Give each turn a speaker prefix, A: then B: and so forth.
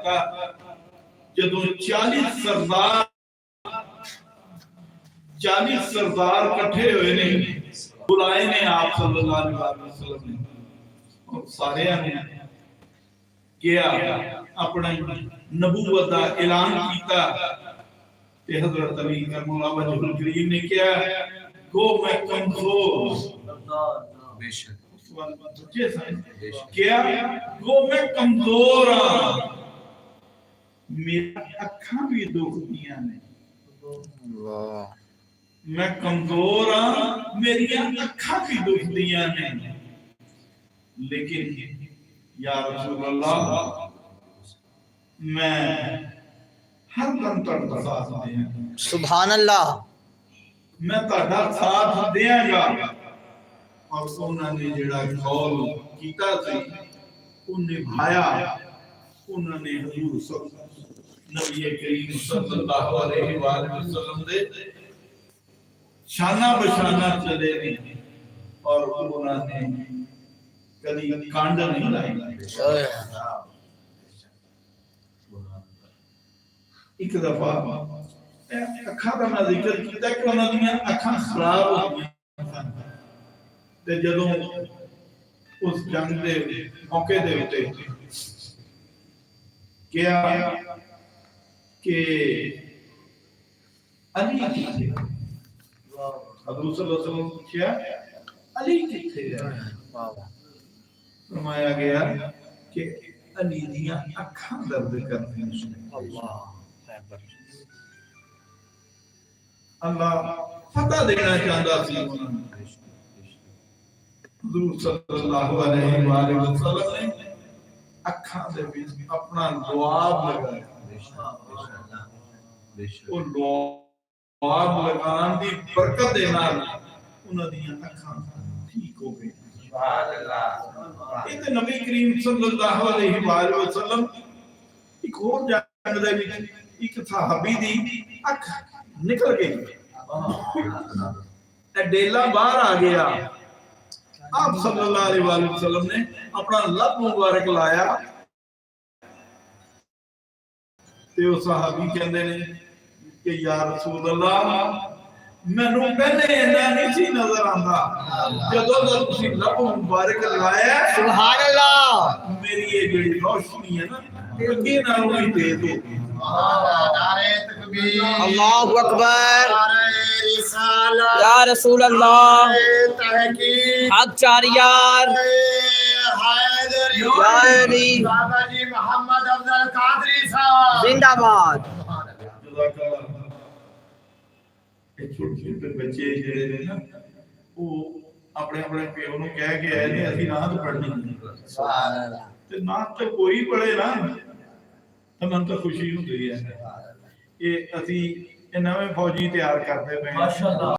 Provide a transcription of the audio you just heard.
A: ਕੀਤਾ ਜਦੋਂ 40 सरदार इकट्ठे हुए ने बुलाए ने आप सल्लल्लाहु अलैहि वसल्लम ने और सारे ने किया अपना नबूवत का ऐलान किया ते हजरत अली करमुल्लाह वजहुल करीम ने किया गो मैं कमजोर बेशक क्या गो मैं कमजोर मेरी अखां भी दुखदियां ने मैं कमजोर हाँ मेरी अखां भी दुखदियां ने लेकिन या रसूल अल्लाह मैं हर दम तुहाडा साथ देंगा
B: सुभान अल्लाह
A: मैं तुहाडा साथ देंगा और उन्होंने जिहड़ा कौल कीता सी उन्हें निभाया उन्होंने हजूर नबी करीम सल्लल्लाहु अलैहि वसल्लम दे शाना बशाना चले नहीं और उन्होंने कभी कांड नहीं लाई एक दफा अखां दा मैं जिक्र कीता कि उन्हां दी अखां खराब हो गईयां ते जदों उस जंग दे मौके दे उत्ते क्या कि अली किथे हजूर सल्लल्लाहु अलैहि वसल्लम पूछा अली किथे है फरमाया गया कि अली दियां अखां दर्द करदियां ने अल्लाह अल्लाह फतह देना चाहता सी हजूर सल्लल्लाहु अलैहि वसल्लम ने अखां दे विच अपना दुआब लगाया वो दुआब लगान दी बरकत दे नाल उन्हां दी अखां ठीक हो गई सुभान अल्लाह इस नबी करीम सल्लल्लाहु अलैहि वसल्लम एक और जंग दे विच एक सहाबी दी अख निकल गई डेला बाहर आ गया आप सल्लल्लाहु अलैहि वसल्लम ने अपना लब मुबारक लाया ते उस सहाबी कहंदे ने कि या रसूल अल्लाह मैनू पहले इन्ना नहीं सी नजर आंदा जदों दा तुसीं लब मुबारक लाया
B: सुभान अल्लाह
A: मेरी ये जेड़ी रोशनी है ना अगे नालों भी तेज हो गई नारे तकबीर
B: अल्लाहु अकबर
A: नारे रिसालत
B: या रसूल अल्लाह
A: तहकीक
B: हक चारियार
A: हैदरी बाबा जी मोहम्मद अफजल कादरी साहब
B: जिंदाबाद
A: छोटे बच्चे जेड़े ने ना वो अपने अपने पिओ नु कह के आए ने असि नात पढ़नी सुभान अल्लाह ते नात तो कोई पढ़े ना तो मन तो खुशी हुंदी है ये असि नवे फौजी तैयार करते पे माशाअल्लाह।